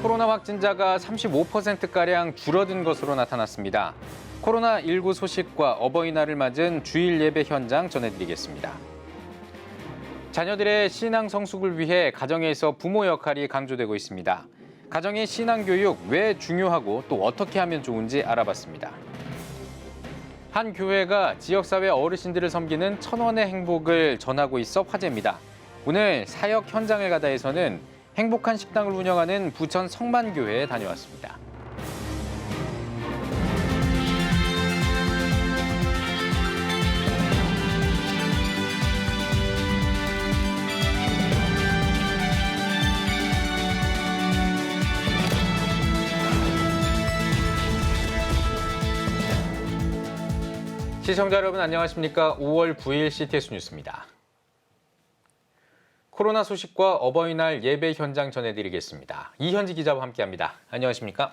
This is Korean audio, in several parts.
코로나 확진자가 35%가량 줄어든 것으로 나타났습니다. 코로나19 소식과 어버이날을 맞은 주일 예배 현장 전해드리겠습니다. 자녀들의 신앙 성숙을 위해 가정에서 부모 역할이 강조되고 있습니다. 가정의 신앙 교육 왜 중요하고 또 어떻게 하면 좋은지 알아봤습니다. 한 교회가 지역사회 어르신들을 섬기는 천원의 행복을 전하고 있어 화제입니다. 오늘 사역 현장을 가다에서는 행복한 식당을 운영하는 부천 성만교회에 다녀왔습니다. 시청자 여러분 안녕하십니까? 5월 9일 CTS 뉴스입니다. 코로나 소식과 어버이날 예배 현장 전해드리겠습니다. 이현지 기자와 함께합니다. 안녕하십니까?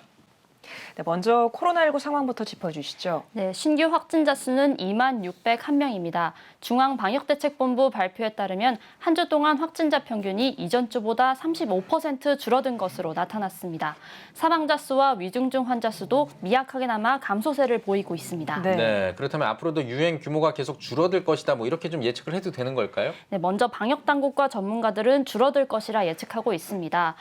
네, 먼저 코로나19 상황부터 짚어주시죠. 네, 신규 확진자 수는 2601명입니다. 중앙방역대책본부 발표에 따르면 한 주 동안 확진자 평균이 이전 주보다 35% 줄어든 것으로 나타났습니다. 사망자 수와 위중증 환자 수도 미약하게나마 감소세를 보이고 있습니다. 네, 그렇다면 앞으로도 유행 규모가 계속 줄어들 것이다. 이렇게 좀 예측을 해도 되는 걸까요? 네, 먼저 방역당국과 전문가들은 줄어들 것이라 예측하고 있습니다.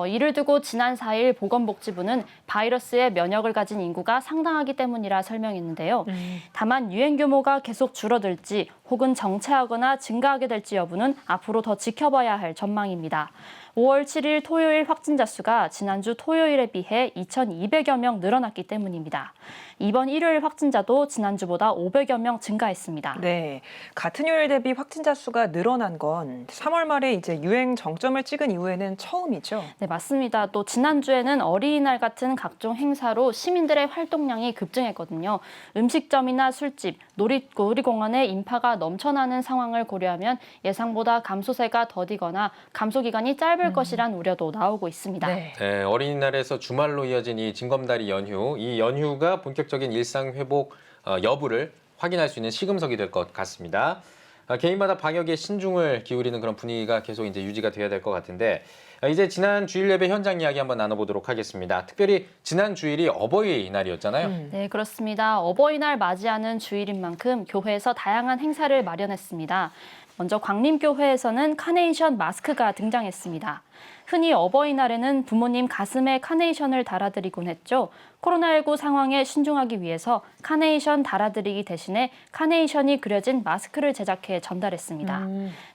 이를 두고 지난 4일 보건복지부는 바이러스에 면역을 가진 인구가 상당하기 때문이라 설명했는데요. 다만 유행 규모가 계속 줄어들지 혹은 정체하거나 증가하게 될지 여부는 앞으로 더 지켜봐야 할 전망입니다. 5월 7일 토요일 확진자 수가 지난주 토요일에 비해 2,200여 명 늘어났기 때문입니다. 이번 일요일 확진자도 지난주보다 500여 명 증가했습니다. 네, 같은 요일 대비 확진자 수가 늘어난 건 3월 말에 이제 유행 정점을 찍은 이후에는 처음이죠. 네, 맞습니다. 또 지난주에는 어린이날 같은 각종 행사로 시민들의 활동량이 급증했거든요. 음식점이나 술집, 놀이공원에 인파가 넘쳐나는 상황을 고려하면 예상보다 감소세가 더디거나 감소 기간이 짧을 것이란 우려도 나오고 있습니다. 네. 네, 어린이날에서 주말로 이어진 이 징검다리 연휴, 이 연휴가 본격적인 일상 회복 여부를 확인할 수 있는 시금석이 될 것 같습니다. 개인마다 방역에 신중을 기울이는 그런 분위기가 계속 이제 유지가 돼야 될 것 같은데 이제 지난 주일 예배 현장 이야기 한번 나눠보도록 하겠습니다. 특별히 지난 주일이 어버이날이었잖아요. 네, 그렇습니다. 어버이날 맞이하는 주일인 만큼 교회에서 다양한 행사를 마련했습니다. 먼저 광림교회에서는 카네이션 마스크가 등장했습니다. 흔히 어버이날에는 부모님 가슴에 카네이션을 달아드리곤 했죠. 코로나19 상황에 신중하기 위해서 카네이션 달아드리기 대신에 카네이션이 그려진 마스크를 제작해 전달했습니다.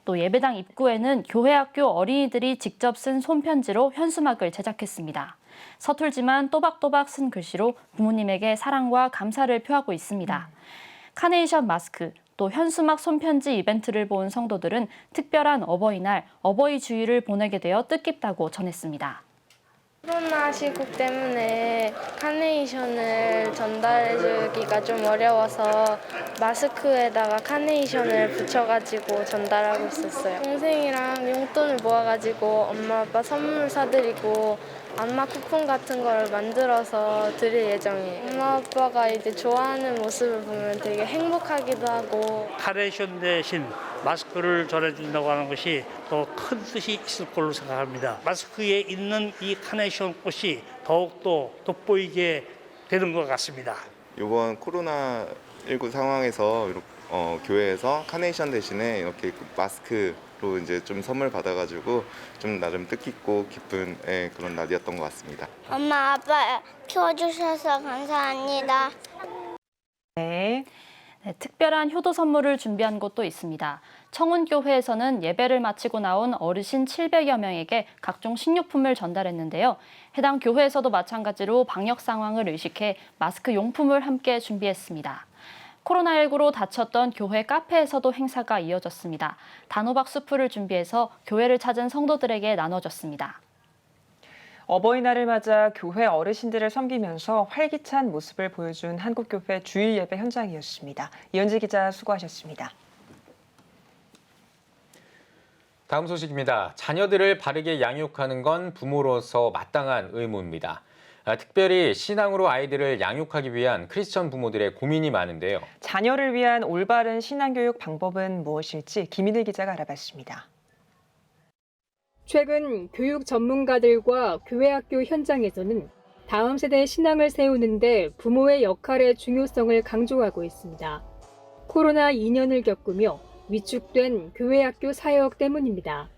또 예배당 입구에는 교회 학교 어린이들이 직접 쓴 손편지로 현수막을 제작했습니다. 서툴지만 또박또박 쓴 글씨로 부모님에게 사랑과 감사를 표하고 있습니다. 카네이션 마스크, 또 현수막 손편지 이벤트를 본 성도들은 특별한 어버이날, 어버이 주일을 보내게 되어 뜻깊다고 전했습니다. 코로나 시국 때문에 카네이션을 전달해주기가 좀 어려워서 마스크에다가 카네이션을 붙여가지고 전달하고 있었어요. 동생이랑 용돈을 모아가지고 엄마 아빠 선물 사드리고 안마 쿠폰 같은 걸 만들어서 드릴 예정이에요. 엄마 아빠가 이제 좋아하는 모습을 보면 되게 행복하기도 하고. 카네이션 대신 마스크를 전해준다고 하는 것이 더 큰 뜻이 있을 걸로 생각합니다. 마스크에 있는 이 카네이션 꽃이 더욱더 돋보이게 되는 것 같습니다. 이번 코로나19 상황에서 교회에서 카네이션 대신에 이렇게 마스크로 이제 좀 선물 받아가지고 좀 나름 뜻깊고 기쁜 그런 날이었던 것 같습니다. 엄마 아빠 키워주셔서 감사합니다. 네. 네, 특별한 효도 선물을 준비한 곳도 있습니다. 청운교회에서는 예배를 마치고 나온 어르신 700여 명에게 각종 식료품을 전달했는데요. 해당 교회에서도 마찬가지로 방역 상황을 의식해 마스크 용품을 함께 준비했습니다. 코로나19로 닫혔던 교회 카페에서도 행사가 이어졌습니다. 단호박 수프를 준비해서 교회를 찾은 성도들에게 나눠줬습니다. 어버이날을 맞아 교회 어르신들을 섬기면서 활기찬 모습을 보여준 한국교회 주일 예배 현장이었습니다. 이현지 기자 수고하셨습니다. 다음 소식입니다. 자녀들을 바르게 양육하는 건 부모로서 마땅한 의무입니다. 특별히 신앙으로 아이들을 양육하기 위한 크리스천 부모들의 고민이 많은데요. 자녀를 위한 올바른 신앙교육 방법은 무엇일지 김인일 기자가 알아봤습니다. 최근 교육 전문가들과 교회학교 현장에서는 다음 세대 신앙을 세우는데 부모의 역할의 중요성을 강조하고 있습니다. 코로나 2년을 겪으며 위축된 교회학교 사역 때문입니다.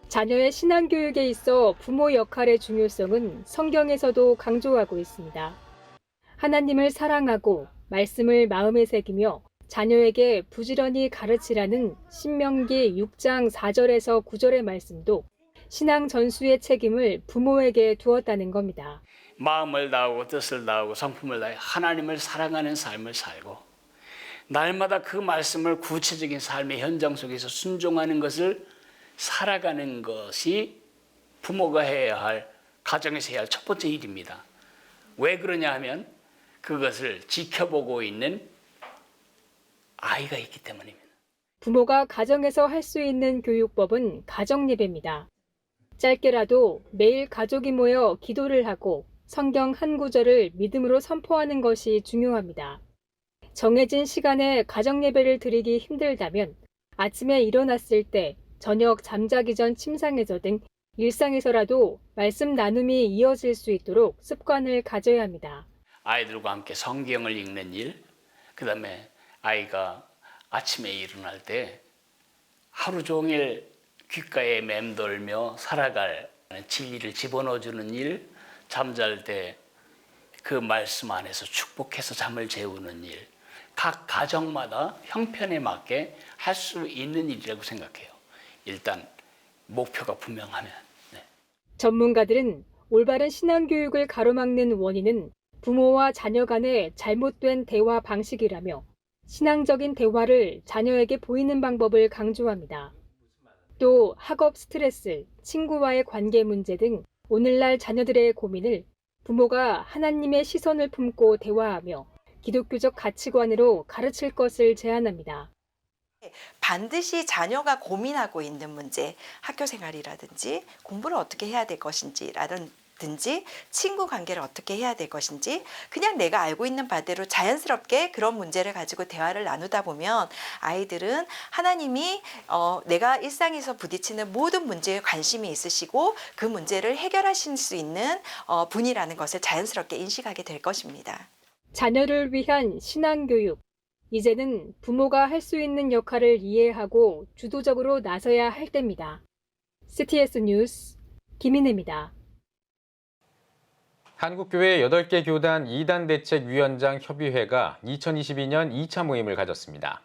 자녀의 신앙교육에 있어 부모 역할의 중요성은 성경에서도 강조하고 있습니다. 하나님을 사랑하고 말씀을 마음에 새기며 자녀에게 부지런히 가르치라는 신명기 6장 4절에서 9절의 말씀도 신앙 전수의 책임을 부모에게 두었다는 겁니다. 마음을 다하고 뜻을 다하고 성품을 다해 하나님을 사랑하는 삶을 살고 날마다 그 말씀을 구체적인 삶의 현장 속에서 순종하는 것을 살아가는 것이 부모가 해야 할, 가정에서 해야 할 첫 번째 일입니다. 왜 그러냐 하면 그것을 지켜보고 있는 아이가 있기 때문입니다. 부모가 가정에서 할 수 있는 교육법은 가정예배입니다. 짧게라도 매일 가족이 모여 기도를 하고 성경 한 구절을 믿음으로 선포하는 것이 중요합니다. 정해진 시간에 가정예배를 드리기 힘들다면 아침에 일어났을 때, 저녁 잠자기 전 침상에서 등 일상에서라도 말씀 나눔이 이어질 수 있도록 습관을 가져야 합니다. 아이들과 함께 성경을 읽는 일, 그다음에 아이가 아침에 일어날 때 하루 종일 귓가에 맴돌며 살아갈 진리를 집어넣어주는 일, 잠잘 때 그 말씀 안에서 축복해서 잠을 재우는 일, 각 가정마다 형편에 맞게 할 수 있는 일이라고 생각해요. 일단 목표가 분명하면. 전문가들은 올바른 신앙교육을 가로막는 원인은 부모와 자녀 간의 잘못된 대화 방식이라며 신앙적인 대화를 자녀에게 보이는 방법을 강조합니다. 또 학업 스트레스, 친구와의 관계 문제 등 오늘날 자녀들의 고민을 부모가 하나님의 시선을 품고 대화하며 기독교적 가치관으로 가르칠 것을 제안합니다. 반드시 자녀가 고민하고 있는 문제, 학교 생활이라든지 공부를 어떻게 해야 될 것인지라든지 친구 관계를 어떻게 해야 될 것인지 그냥 내가 알고 있는 바대로 자연스럽게 그런 문제를 가지고 대화를 나누다 보면 아이들은 하나님이 내가 일상에서 부딪히는 모든 문제에 관심이 있으시고 그 문제를 해결하실 수 있는 분이라는 것을 자연스럽게 인식하게 될 것입니다. 자녀를 위한 신앙교육. 이제는 부모가 할 수 있는 역할을 이해하고 주도적으로 나서야 할 때입니다. CTS 뉴스 김인혜입니다. 한국교회 8개 교단 이단 대책위원장 협의회가 2022년 2차 모임을 가졌습니다.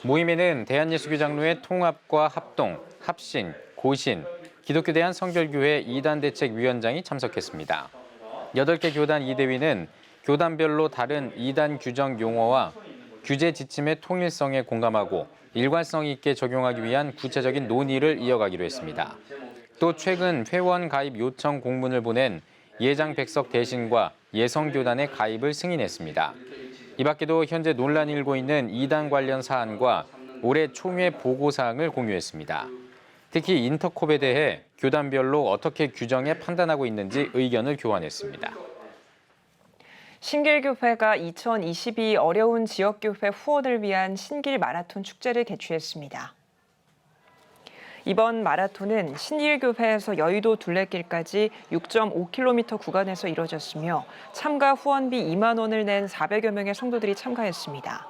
모임에는 대한예수교장로회 통합과 합동, 합신, 고신, 기독교대한 성결교회 이단 대책위원장이 참석했습니다. 8개 교단 이대위는 교단별로 다른 이단 규정 용어와 규제 지침의 통일성에 공감하고 일관성 있게 적용하기 위한 구체적인 논의를 이어가기로 했습니다. 또 최근 회원 가입 요청 공문을 보낸 예장 백석 대신과 예성교단의 가입을 승인했습니다. 이 밖에도 현재 논란이 일고 있는 이단 관련 사안과 올해 총회 보고사항을 공유했습니다. 특히 인터콥에 대해 교단별로 어떻게 규정해 판단하고 있는지 의견을 교환했습니다. 신길교회가 2022 어려운 지역교회 후원을 위한 신길 마라톤 축제를 개최했습니다. 이번 마라톤은 신길교회에서 여의도 둘레길까지 6.5km 구간에서 이뤄졌으며 참가 후원비 2만 원을 낸 400여 명의 성도들이 참가했습니다.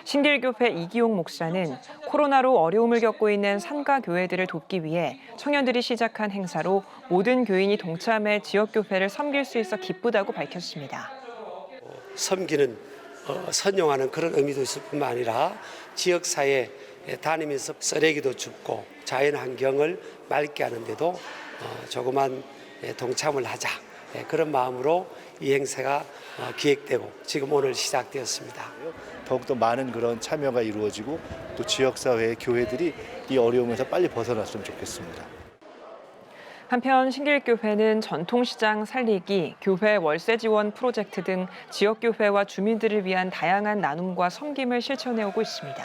신길교회 이기용 목사는 코로나로 어려움을 겪고 있는 산가 교회들을 돕기 위해 청년들이 시작한 행사로 모든 교인이 동참해 지역교회를 섬길 수 있어 기쁘다고 밝혔습니다. 섬기는, 선용하는 그런 의미도 있을 뿐만 아니라 지역사회에 다니면서 쓰레기도 줍고 자연환경을 맑게 하는데도 조그만 동참을 하자. 그런 마음으로 이 행사가 기획되고 지금 오늘 시작되었습니다. 더욱더 많은 그런 참여가 이루어지고 또 지역사회의 교회들이 이 어려움에서 빨리 벗어났으면 좋겠습니다. 한편 신길교회는 전통시장 살리기, 교회 월세 지원 프로젝트 등 지역교회와 주민들을 위한 다양한 나눔과 섬김을 실천해오고 있습니다.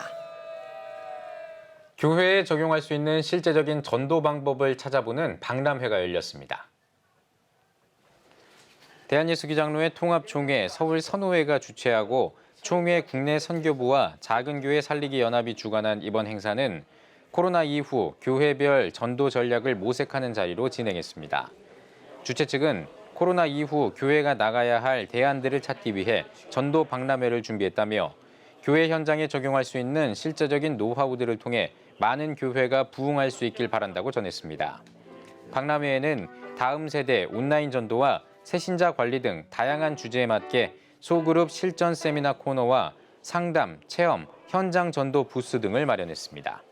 교회에 적용할 수 있는 실제적인 전도 방법을 찾아보는 박람회가 열렸습니다. 대한예수교장로회 통합총회 서울선호회가 주최하고 총회 국내 선교부와 작은교회 살리기 연합이 주관한 이번 행사는 코로나 이후 교회별 전도 전략을 모색하는 자리로 진행했습니다. 주최 측은 코로나 이후 교회가 나가야 할 대안들을 찾기 위해 전도 박람회를 준비했다며 교회 현장에 적용할 수 있는 실제적인 노하우들을 통해 많은 교회가 부흥할 수 있길 바란다고 전했습니다. 박람회에는 다음 세대 온라인 전도와 새신자 관리 등 다양한 주제에 맞게 소그룹 실전 세미나 코너와 상담, 체험, 현장 전도 부스 등을 마련했습니다.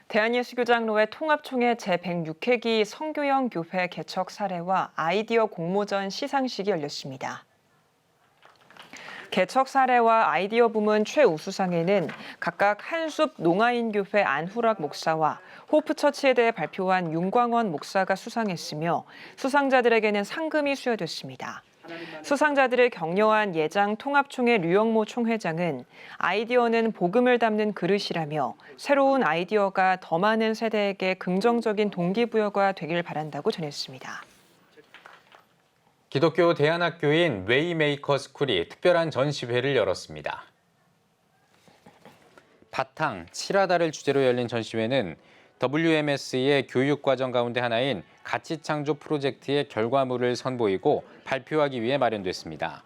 대한예수교장로회 통합총회 제106회기 성교형 교회 개척 사례와 아이디어 공모전 시상식이 열렸습니다. 개척 사례와 아이디어 부문 최우수상에는 각각 한숲 농아인교회 안후락 목사와 호프처치에 대해 발표한 윤광원 목사가 수상했으며 수상자들에게는 상금이 수여됐습니다. 수상자들을 격려한 예장 통합총회 류영모 총회장은 아이디어는 복음을 담는 그릇이라며 새로운 아이디어가 더 많은 세대에게 긍정적인 동기부여가 되길 바란다고 전했습니다. 기독교 대안학교인 웨이메이커 스쿨이 특별한 전시회를 열었습니다. 바탕, 칠하다를 주제로 열린 전시회는 WMS의 교육과정 가운데 하나인 가치창조 프로젝트의 결과물을 선보이고 발표하기 위해 마련됐습니다.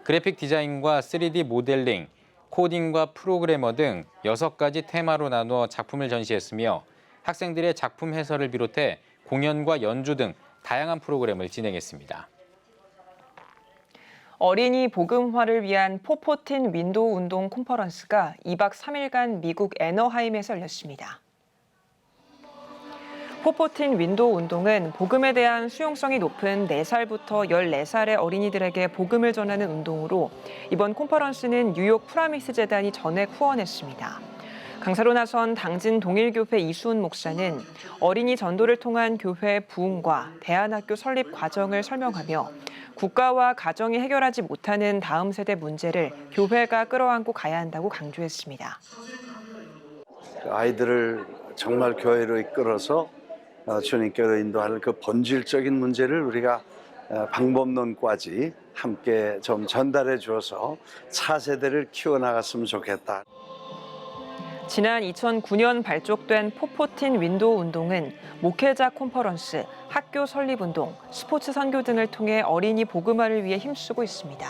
그래픽 디자인과 3D 모델링, 코딩과 프로그래머 등 6가지 테마로 나누어 작품을 전시했으며 학생들의 작품 해설을 비롯해 공연과 연주 등 다양한 프로그램을 진행했습니다. 어린이 복음화를 위한 포포틴 윈도우 운동 컨퍼런스가 2박 3일간 미국 애너하임에서 열렸습니다. 포포틴 윈도우 운동은 복음에 대한 수용성이 높은 4살부터 14살의 어린이들에게 복음을 전하는 운동으로 이번 컨퍼런스는 뉴욕 프라미스 재단이 전액 후원했습니다. 강사로 나선 당진 동일교회 이수은 목사는 어린이 전도를 통한 교회 부흥과 대안학교 설립 과정을 설명하며 국가와 가정이 해결하지 못하는 다음 세대 문제를 교회가 끌어안고 가야 한다고 강조했습니다. 아이들을 정말 교회로 이끌어서 주님께로 인도하는 그 본질적인 문제를 우리가 방법론까지 함께 좀 전달해 주어서 차세대를 키워나갔으면 좋겠다. 지난 2009년 발족된 포포틴 윈도우 운동은 목회자 컨퍼런스, 학교 설립 운동, 스포츠 선교 등을 통해 어린이 복음화를 위해 힘쓰고 있습니다.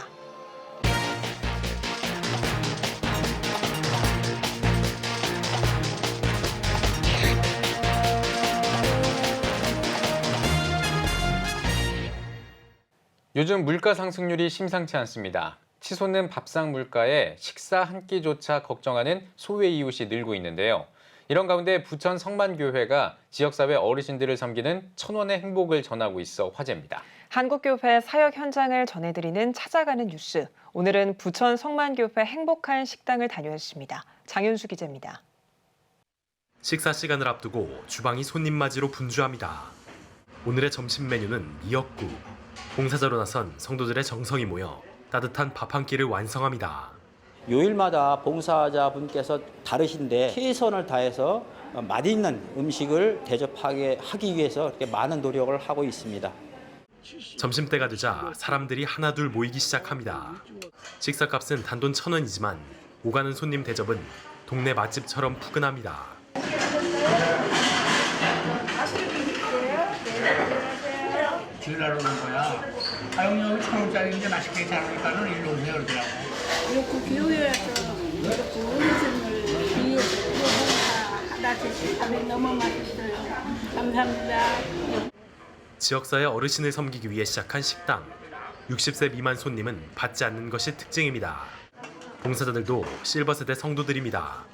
요즘 물가 상승률이 심상치 않습니다. 치솟는 밥상 물가에 식사 한 끼조차 걱정하는 소외 이웃이 늘고 있는데요. 이런 가운데 부천 성만교회가 지역사회 어르신들을 섬기는 천원의 행복을 전하고 있어 화제입니다. 한국교회 사역 현장을 전해드리는 찾아가는 뉴스. 오늘은 부천 성만교회 행복한 식당을 다녀왔습니다. 장윤수 기자입니다. 식사 시간을 앞두고 주방이 손님 맞이로 분주합니다. 오늘의 점심 메뉴는 미역국. 봉사자로 나선 성도들의 정성이 모여 따뜻한 밥 한 끼를 완성합니다. 요일마다 봉사자분께서 다르신데 최선을 다해서 맛있는 음식을 대접하게 하기 위해서 이렇게 많은 노력을 하고 있습니다. 점심때가 되자 사람들이 하나둘 모이기 시작합니다. 식사값은 단돈 1,000원이지만 오가는 손님 대접은 동네 맛집처럼 푸근합니다. 주일날 오는 거야. 가격이 1,000원짜리인데 맛있게 잘하니까는 일로 오세요 그러더라고. 이렇게 교회에서 이렇게 어르신을 위해서 하나씩 하면 너무 맛있어요. 감사합니다. 지역사회 어르신을 섬기기 위해 시작한 식당. 60세 미만 손님은 받지 않는 것이 특징입니다. 봉사자들도 실버세대 성도들입니다.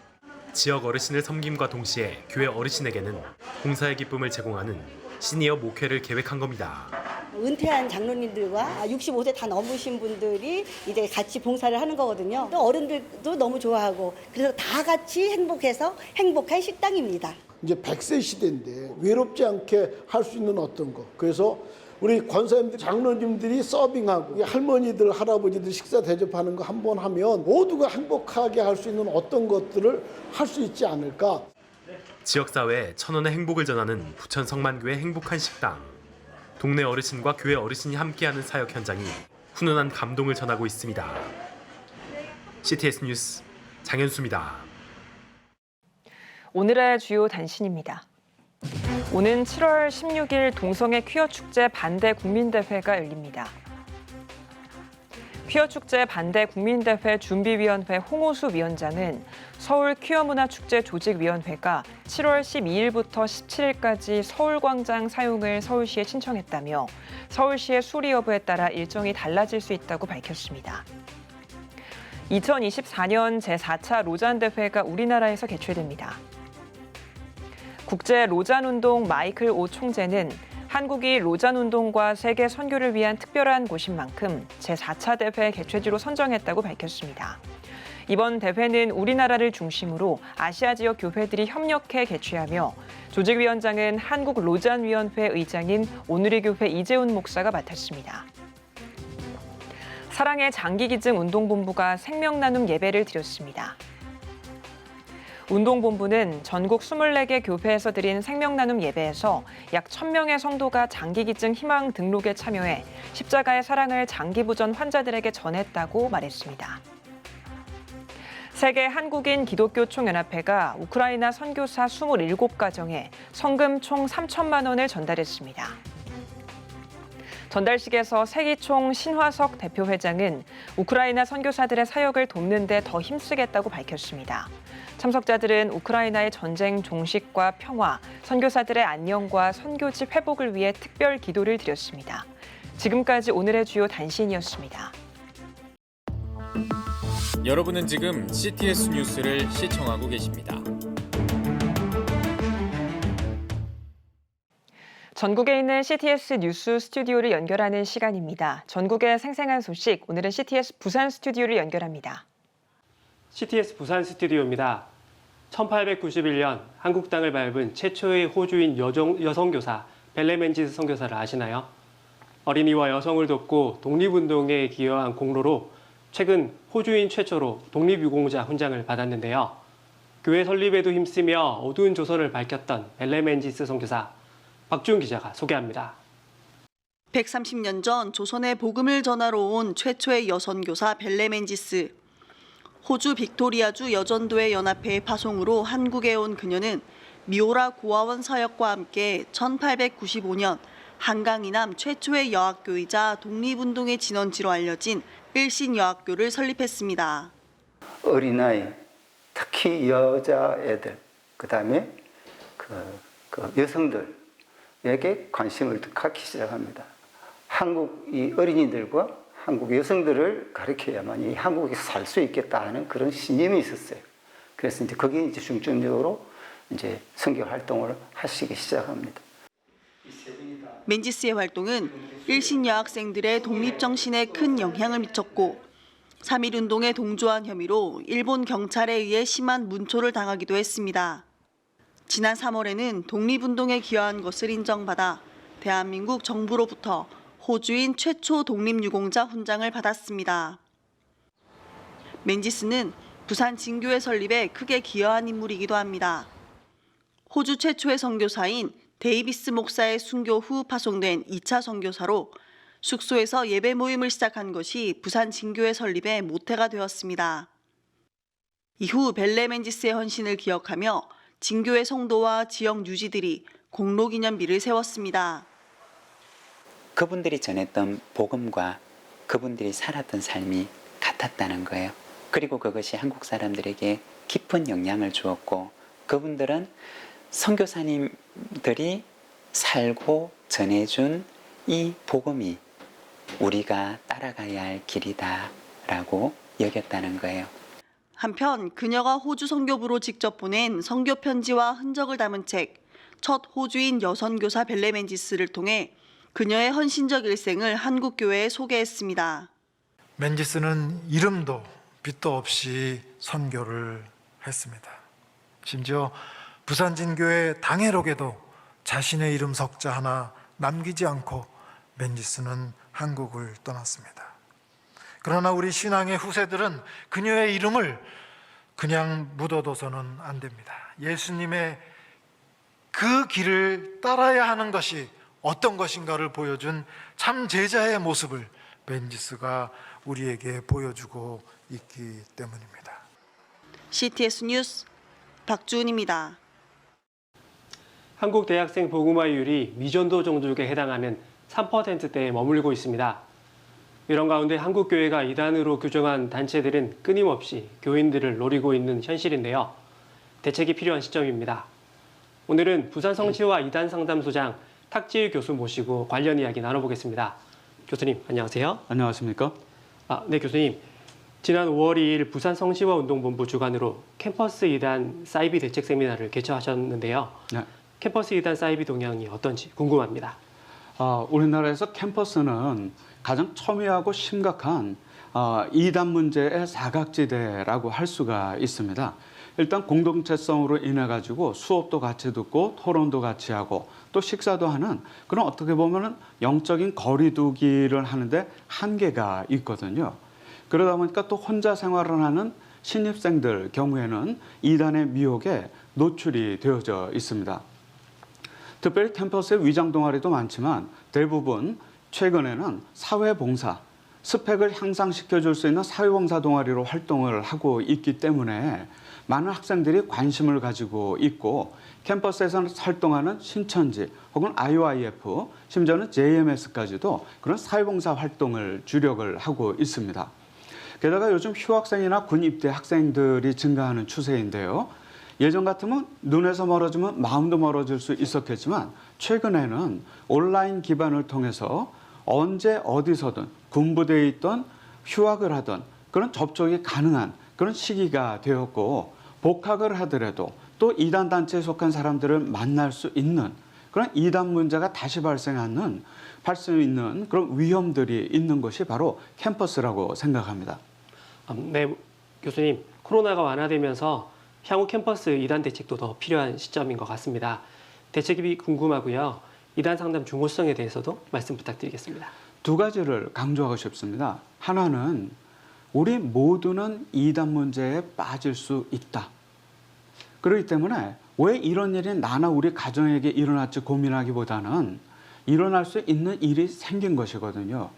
지역 어르신을 섬김과 동시에 교회 어르신에게는 봉사의 기쁨을 제공하는 시니어 목회를 계획한 겁니다. 은퇴한 장로님들과 65세 다 넘으신 분들이 이제 같이 봉사를 하는 거거든요. 또 어른들도 너무 좋아하고 그래서 다 같이 행복해서 행복한 식당입니다. 이제 100세 시대인데 외롭지 않게 할 수 있는 어떤 거. 그래서 우리 권사님들, 장로님들이 서빙하고 할머니들, 할아버지들 식사 대접하는 거 한번 하면 모두가 행복하게 할 수 있는 어떤 것들을 할 수 있지 않을까. 지역사회에 천원의 행복을 전하는 부천 성만교회 행복한 식당. 동네 어르신과 교회 어르신이 함께하는 사역 현장이 훈훈한 감동을 전하고 있습니다. CTS 뉴스 장현수입니다. 오늘의 주요 단신입니다. 오는 7월 16일 동성애 퀴어 축제 반대 국민대회가 열립니다. 퀴어 축제 반대 국민대회 준비위원회 홍오수 위원장은 서울 퀴어문화축제 조직위원회가 7월 12일부터 17일까지 서울광장 사용을 서울시에 신청했다며 서울시의 수리 여부에 따라 일정이 달라질 수 있다고 밝혔습니다. 2024년 제4차 로잔대회가 우리나라에서 개최됩니다. 국제 로잔운동 마이클 오 총재는 한국이 로잔운동과 세계 선교를 위한 특별한 곳인 만큼 제4차 대회 개최지로 선정했다고 밝혔습니다. 이번 대회는 우리나라를 중심으로 아시아 지역 교회들이 협력해 개최하며 조직위원장은 한국 로잔위원회 의장인 오누리교회 이재훈 목사가 맡았습니다. 사랑의 장기기증 운동본부가 생명나눔 예배를 드렸습니다. 운동본부는 전국 24개 교회에서 드린 생명나눔 예배에서 약 1,000명의 성도가 장기기증 희망 등록에 참여해 십자가의 사랑을 장기부전 환자들에게 전했다고 말했습니다. 세계 한국인 기독교 총연합회가 우크라이나 선교사 27가정에 성금 총 3천만 원을 전달했습니다. 전달식에서 세기총 신화석 대표회장은 우크라이나 선교사들의 사역을 돕는 데 더 힘쓰겠다고 밝혔습니다. 참석자들은 우크라이나의 전쟁 종식과 평화, 선교사들의 안녕과 선교지 회복을 위해 특별 기도를 드렸습니다. 지금까지 오늘의 주요 단신이었습니다. 여러분은 지금 CTS 뉴스를 시청하고 계십니다. 전국에 있는 CTS 뉴스 스튜디오를 연결하는 시간입니다. 전국의 생생한 소식, 오늘은 CTS 부산 스튜디오를 연결합니다. CTS 부산 스튜디오입니다. 1891년 한국 땅을 밟은 최초의 호주인 여성교사 벨레멘지스 선교사를 아시나요? 어린이와 여성을 돕고 독립운동에 기여한 공로로 최근 호주인 최초로 독립유공자 훈장을 받았는데요. 교회 설립에도 힘쓰며 어두운 조선을 밝혔던 벨레멘지스 선교사, 박주은 기자가 소개합니다. 130년 전 조선에 복음을 전하러 온 최초의 여선교사 벨레멘지스. 호주 빅토리아주 여전도회 연합회의 파송으로 한국에 온 그녀는 미오라 고아원 사역과 함께 1895년 한강 이남 최초의 여학교이자 독립운동의 진원지로 알려진 일신여학교를 설립했습니다. 어린아이, 특히 여자애들, 그다음에 여성들에게 관심을 갖기 시작합니다. 한국 이 어린이들과 한국 여성들을 가르쳐야만 이 한국에서 살 수 있겠다 하는 그런 신념이 있었어요. 그래서 이제 거기에 이제 중점적으로 이제 선교 활동을 하시기 시작합니다. 맨지스의 활동은 일신 여학생들의 독립 정신에 큰 영향을 미쳤고 3.1운동에 동조한 혐의로 일본 경찰에 의해 심한 문초를 당하기도 했습니다. 지난 3월에는 독립운동에 기여한 것을 인정받아 대한민국 정부로부터 호주인 최초 독립유공자 훈장을 받았습니다. 맨지스는 부산 진교회 설립에 크게 기여한 인물이기도 합니다. 호주 최초의 선교사인 데이비스 목사의 순교 후 파송된 2차 선교사로 숙소에서 예배 모임을 시작한 것이 부산 진교회 설립의 모태가 되었습니다. 이후 벨레멘지스의 헌신을 기억하며 진교회 성도와 지역 유지들이 공로기념비를 세웠습니다. 그분들이 전했던 복음과 그분들이 살았던 삶이 같았다는 거예요. 그리고 그것이 한국 사람들에게 깊은 영향을 주었고 그분들은 선교사님들이 살고 전해준 이 복음이 우리가 따라가야 할 길이다라고 여겼다는 거예요. 한편 그녀가 호주 선교부로 직접 보낸 선교 편지와 흔적을 담은 책 첫 호주인 여선교사 벨레멘지스를 통해 그녀의 헌신적 일생을 한국 교회에 소개했습니다. 맨지스는 이름도 빛도 없이 선교를 했습니다. 심지어 부산진교회 당회록에도 자신의 이름 석자 하나 남기지 않고 맨지스는 한국을 떠났습니다. 그러나 우리 신앙의 후세들은 그녀의 이름을 그냥 묻어둬서는 안 됩니다. 예수님의 그 길을 따라야 하는 것이 어떤 것인가를 보여준 참 제자의 모습을 맨지스가 우리에게 보여주고 있기 때문입니다. CTS 뉴스 박주은입니다. 한국 대학생 복음화율이 미전도 종족에 해당하는 3%대에 머물고 있습니다. 이런 가운데 한국교회가 이단으로 규정한 단체들은 끊임없이 교인들을 노리고 있는 현실인데요. 대책이 필요한 시점입니다. 오늘은 부산성시와 이단 상담소장 탁지일 교수 모시고 관련 이야기 나눠보겠습니다. 교수님, 안녕하세요. 안녕하십니까? 네, 교수님. 지난 5월 2일 부산성시와 운동본부 주관으로 캠퍼스 이단 사이비 대책 세미나를 개최하셨는데요. 네. 캠퍼스 이단 사이비 동향이 어떤지 궁금합니다. 우리나라에서 캠퍼스는 가장 첨예하고 심각한 이단 문제의 사각지대라고 할 수가 있습니다. 일단 공동체성으로 인해 가지고 수업도 같이 듣고 토론도 같이 하고 또 식사도 하는 그런 어떻게 보면은 영적인 거리두기를 하는데 한계가 있거든요. 그러다 보니까 또 혼자 생활을 하는 신입생들 경우에는 이단의 미혹에 노출이 되어져 있습니다. 특별히 캠퍼스의 위장 동아리도 많지만 대부분 최근에는 사회봉사, 스펙을 향상시켜 줄 수 있는 사회봉사 동아리로 활동을 하고 있기 때문에 많은 학생들이 관심을 가지고 있고 캠퍼스에서 활동하는 신천지 혹은 IOIF, 심지어는 JMS까지도 그런 사회봉사 활동을 주력을 하고 있습니다. 게다가 요즘 휴학생이나 군 입대 학생들이 증가하는 추세인데요. 예전 같으면 눈에서 멀어지면 마음도 멀어질 수 있었겠지만 최근에는 온라인 기반을 통해서 언제 어디서든 군부대에 있던 휴학을 하던 그런 접촉이 가능한 그런 시기가 되었고 복학을 하더라도 또 이단 단체에 속한 사람들을 만날 수 있는 그런 이단 문제가 다시 발생하는 그런 위험들이 있는 것이 바로 캠퍼스라고 생각합니다. 네, 교수님. 코로나가 완화되면서 향후 캠퍼스 이단 대책도 더 필요한 시점인 것 같습니다. 대책이 궁금하고요. 이단 상담 중요성에 대해서도 말씀 부탁드리겠습니다. 두 가지를 강조하고 싶습니다. 하나는 우리 모두는 이단 문제에 빠질 수 있다. 그렇기 때문에 왜 이런 일이 나나 우리 가정에게 일어날지 고민하기보다는 일어날 수 있는 일이 생긴 것이거든요.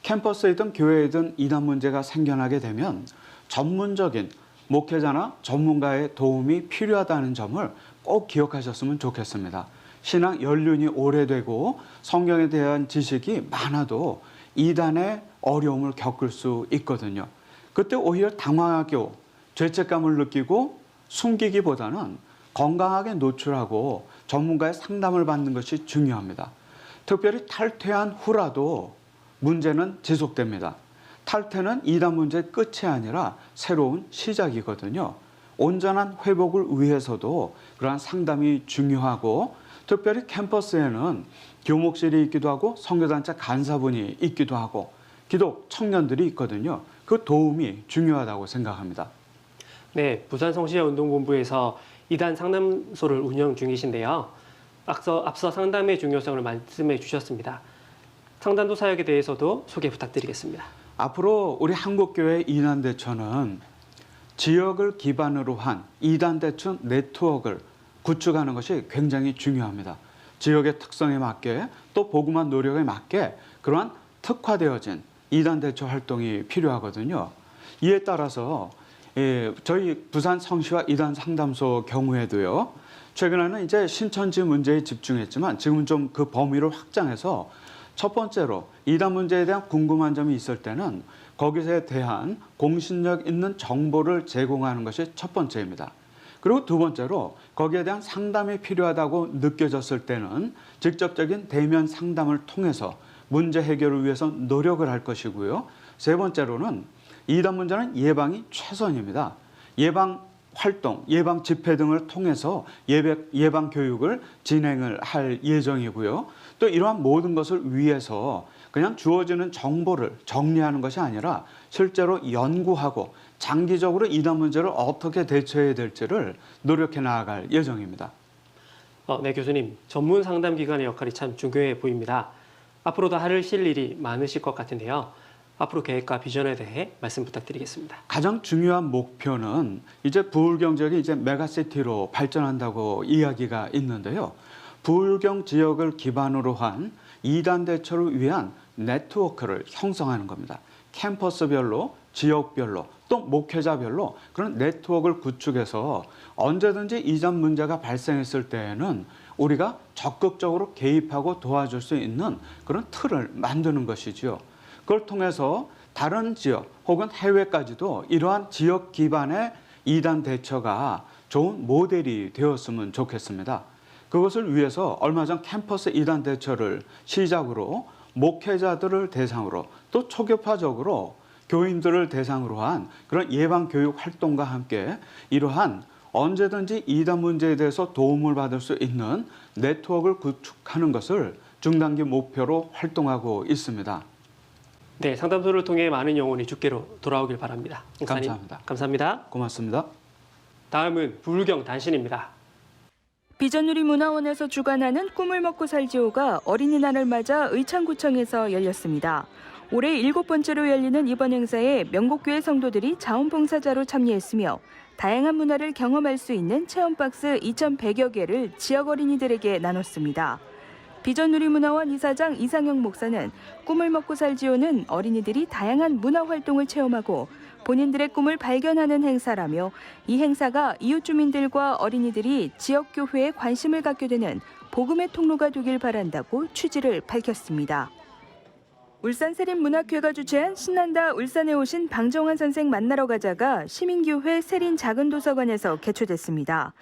캠퍼스이든 교회이든 이단 문제가 생겨나게 되면 전문적인 목회자나 전문가의 도움이 필요하다는 점을 꼭 기억하셨으면 좋겠습니다. 신앙 연륜이 오래되고 성경에 대한 지식이 많아도 이단의 어려움을 겪을 수 있거든요. 그때 오히려 당황하고 죄책감을 느끼고 숨기기보다는 건강하게 노출하고 전문가의 상담을 받는 것이 중요합니다. 특별히 탈퇴한 후라도 문제는 지속됩니다. 탈퇴는 이단 문제의 끝이 아니라 새로운 시작이거든요. 온전한 회복을 위해서도 그러한 상담이 중요하고 특별히 캠퍼스에는 교목실이 있기도 하고 선교단체 간사분이 있기도 하고 기독 청년들이 있거든요. 그 도움이 중요하다고 생각합니다. 네, 부산성시와 운동본부에서 이단 상담소를 운영 중이신데요. 앞서 상담의 중요성을 말씀해 주셨습니다. 상담소 사역에 대해서도 소개 부탁드리겠습니다. 앞으로 우리 한국교회 이단대처는 지역을 기반으로 한 이단대처 네트워크를 구축하는 것이 굉장히 중요합니다. 지역의 특성에 맞게 또 복음화 노력에 맞게 그러한 특화되어진 이단대처 활동이 필요하거든요. 이에 따라서 저희 부산성시와 이단 상담소 경우에도요. 최근에는 이제 신천지 문제에 집중했지만 지금은 좀 그 범위를 확장해서 첫 번째로 이단 문제에 대한 궁금한 점이 있을 때는 거기에 대한 공신력 있는 정보를 제공하는 것이 첫 번째입니다. 그리고 두 번째로 거기에 대한 상담이 필요하다고 느껴졌을 때는 직접적인 대면 상담을 통해서 문제 해결을 위해서 노력을 할 것이고요. 세 번째로는 이단 문제는 예방이 최선입니다. 예방 활동, 예방 집회 등을 통해서 예방 교육을 진행을 할 예정이고요. 또 이러한 모든 것을 위해서 그냥 주어지는 정보를 정리하는 것이 아니라 실제로 연구하고 장기적으로 이단 문제를 어떻게 대처해야 될지를 노력해 나아갈 예정입니다. 네, 교수님. 전문 상담 기관의 역할이 참 중요해 보입니다. 앞으로도 하실 일이 많으실 것 같은데요. 앞으로 계획과 비전에 대해 말씀 부탁드리겠습니다. 가장 중요한 목표는 이제 부울경 지역이 이제 메가시티로 발전한다고 이야기가 있는데요. 부울경 지역을 기반으로 한 이단 대처를 위한 네트워크를 형성하는 겁니다. 캠퍼스별로, 지역별로, 또 목회자별로 그런 네트워크를 구축해서 언제든지 이단 문제가 발생했을 때에는 우리가 적극적으로 개입하고 도와줄 수 있는 그런 틀을 만드는 것이지요. 그걸 통해서 다른 지역 혹은 해외까지도 이러한 지역 기반의 2단 대처가 좋은 모델이 되었으면 좋겠습니다. 그것을 위해서 얼마 전 캠퍼스 2단 대처를 시작으로 목회자들을 대상으로 또 초교파적으로 교인들을 대상으로 한 그런 예방교육 활동과 함께 이러한 언제든지 2단 문제에 대해서 도움을 받을 수 있는 네트워크를 구축하는 것을 중단기 목표로 활동하고 있습니다. 네, 상담소를 통해 많은 영혼이 주께로 돌아오길 바랍니다. 목사님, 감사합니다. 감사합니다. 고맙습니다. 다음은 불경 단신입니다. 비전누리문화원에서 주관하는 꿈을 먹고 살지오가 어린이날을 맞아 의창구청에서 열렸습니다. 올해 7번째로 열리는 이번 행사에 명곡교회 성도들이 자원봉사자로 참여했으며 다양한 문화를 경험할 수 있는 체험박스 2,100여 개를 지역 어린이들에게 나눴습니다. 비전누리문화원 이사장 이상영 목사는 꿈을 먹고 살지오는 어린이들이 다양한 문화활동을 체험하고 본인들의 꿈을 발견하는 행사라며 이 행사가 이웃 주민들과 어린이들이 지역교회에 관심을 갖게 되는 복음의 통로가 되길 바란다고 취지를 밝혔습니다. 울산세린문학회가 주최한 신난다 울산에 오신 방정환 선생 만나러 가자가 시민교회 세린 작은도서관에서 개최됐습니다.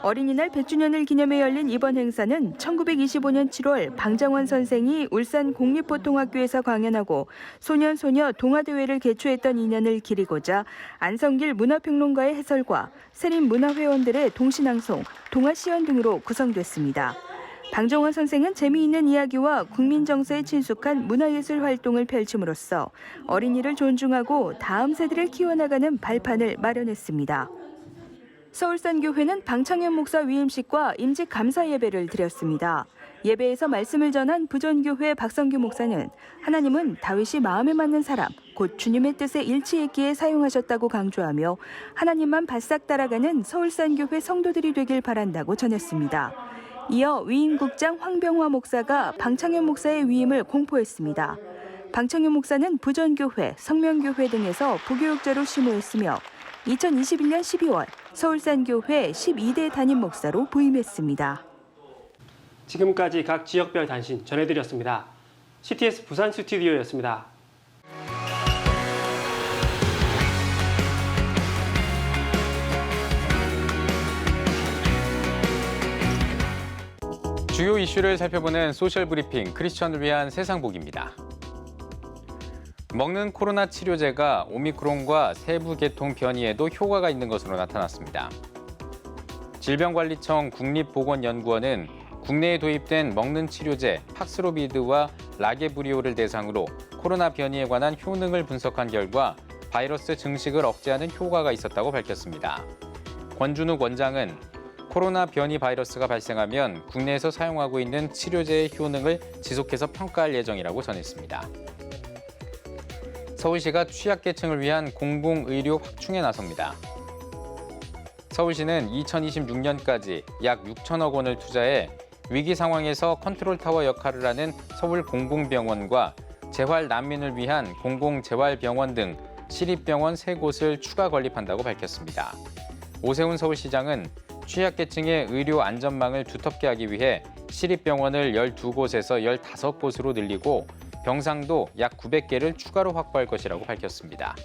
어린이날 100주년을 기념해 열린 이번 행사는 1925년 7월 방정환 선생이 울산 공립보통학교에서 강연하고 소년소녀 동화대회를 개최했던 인연을 기리고자 안성길 문화평론가의 해설과 세린 문화회원들의 동시낭송, 동화시연 등으로 구성됐습니다. 방정환 선생은 재미있는 이야기와 국민 정서에 친숙한 문화예술 활동을 펼침으로써 어린이를 존중하고 다음 세대를 키워나가는 발판을 마련했습니다. 서울산교회는 방창현 목사 위임식과 임직 감사 예배를 드렸습니다. 예배에서 말씀을 전한 부전교회 박성규 목사는 하나님은 다윗이 마음에 맞는 사람, 곧 주님의 뜻에 일치했기에 사용하셨다고 강조하며 하나님만 바싹 따라가는 서울산교회 성도들이 되길 바란다고 전했습니다. 이어 위임국장 황병화 목사가 방창현 목사의 위임을 공포했습니다. 방창현 목사는 부전교회, 성명교회 등에서 부교육자로 심호했으며 2021년 12월 서울산교회 12대 담임 목사로 부임했습니다. 지금까지 각 지역별 단신 전해드렸습니다. CTS 부산 스튜디오였습니다. 주요 이슈를 살펴보는 소셜 브리핑 크리스천을 위한 세상복입니다. 먹는 코로나 치료제가 오미크론과 세부 계통 변이에도 효과가 있는 것으로 나타났습니다. 질병관리청 국립보건연구원은 국내에 도입된 먹는 치료제 팍스로비드와 라게브리오를 대상으로 코로나 변이에 관한 효능을 분석한 결과 바이러스 증식을 억제하는 효과가 있었다고 밝혔습니다. 권준욱 원장은 코로나 변이 바이러스가 발생하면 국내에서 사용하고 있는 치료제의 효능을 지속해서 평가할 예정이라고 전했습니다. 서울시가 취약계층을 위한 공공의료 확충에 나섭니다. 서울시는 2026년까지 약 6천억 원을 투자해 위기 상황에서 컨트롤타워 역할을 하는 서울 공공병원과 재활 난민을 위한 공공재활병원 등 시립병원 3곳을 추가 건립한다고 밝혔습니다. 오세훈 서울시장은 취약계층의 의료 안전망을 두텁게 하기 위해 시립병원을 12곳에서 15곳으로 늘리고 병상도 약 900개를 추가로 확보할 것이라고 밝혔습니다.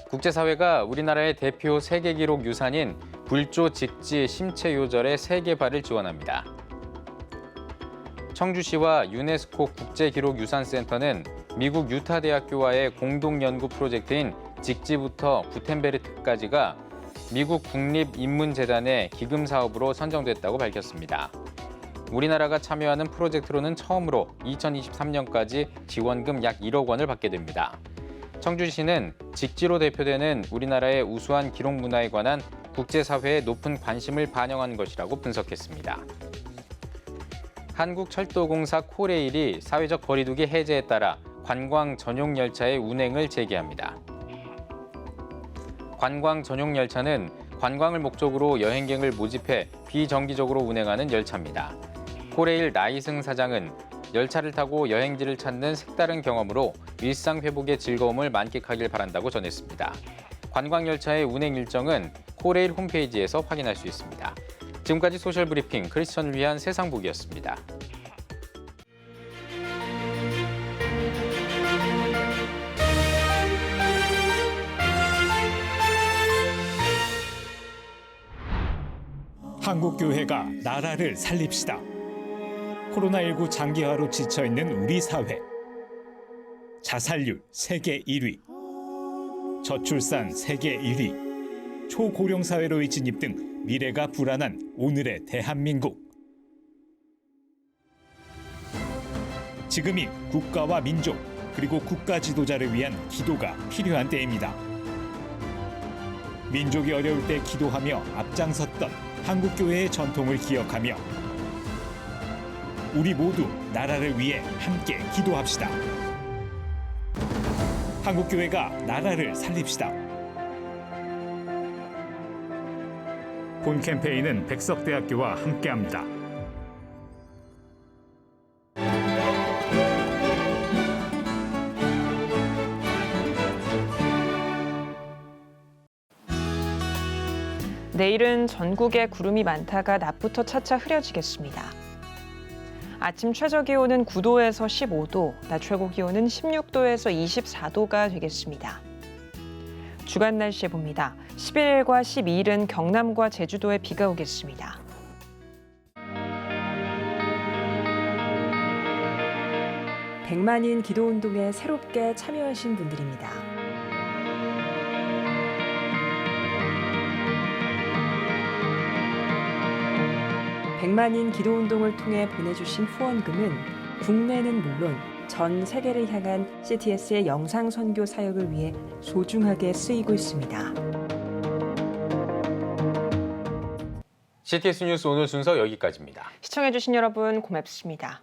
국제사회가 우리나라의 대표 세계기록 유산인 불조 직지 심체요절의 세계발을 지원합니다. 청주시와 유네스코 국제기록유산센터는 미국 유타대학교와의 공동연구 프로젝트인 직지부터 구텐베르트까지가 미국 국립인문재단의 기금 사업으로 선정됐다고 밝혔습니다. 우리나라가 참여하는 프로젝트로는 처음으로 2023년까지 지원금 약 1억 원을 받게 됩니다. 청주시는 직지로 대표되는 우리나라의 우수한 기록 문화에 관한 국제사회의 높은 관심을 반영한 것이라고 분석했습니다. 한국철도공사 코레일이 사회적 거리두기 해제에 따라 관광 전용 열차의 운행을 재개합니다. 관광 전용 열차는 관광을 목적으로 여행객을 모집해 비정기적으로 운행하는 열차입니다. 코레일 나이승 사장은 열차를 타고 여행지를 찾는 색다른 경험으로 일상 회복의 즐거움을 만끽하길 바란다고 전했습니다. 관광열차의 운행 일정은 코레일 홈페이지에서 확인할 수 있습니다. 지금까지 소셜브리핑 크리스천을 위한 세상복이었습니다. 한국교회가 나라를 살립시다. 코로나19 장기화로 지쳐있는 우리 사회. 자살률 세계 1위. 저출산 세계 1위. 초고령 사회로의 진입 등 미래가 불안한 오늘의 대한민국. 지금이 국가와 민족 그리고 국가 지도자를 위한 기도가 필요한 때입니다. 민족이 어려울 때 기도하며 앞장섰던 한국교회의 전통을 기억하며 우리 모두 나라를 위해 함께 기도합시다. 한국교회가 나라를 살립시다. 본 캠페인은 백석대학교와 함께합니다. 내일은 전국에 구름이 많다가 낮부터 차차 흐려지겠습니다. 아침 최저기온은 9도에서 15도, 낮 최고기온은 16도에서 24도가 되겠습니다. 주간 날씨 봅니다. 11일과 12일은 경남과 제주도에 비가 오겠습니다. 백만인 기도운동에 새롭게 참여하신 분들입니다. 백만인 기도운동을 통해 보내주신 후원금은 국내는 물론 전 세계를 향한 CTS의 영상 선교 사역을 위해 소중하게 쓰이고 있습니다. CTS 뉴스 오늘 순서 여기까지입니다. 시청해주신 여러분 고맙습니다.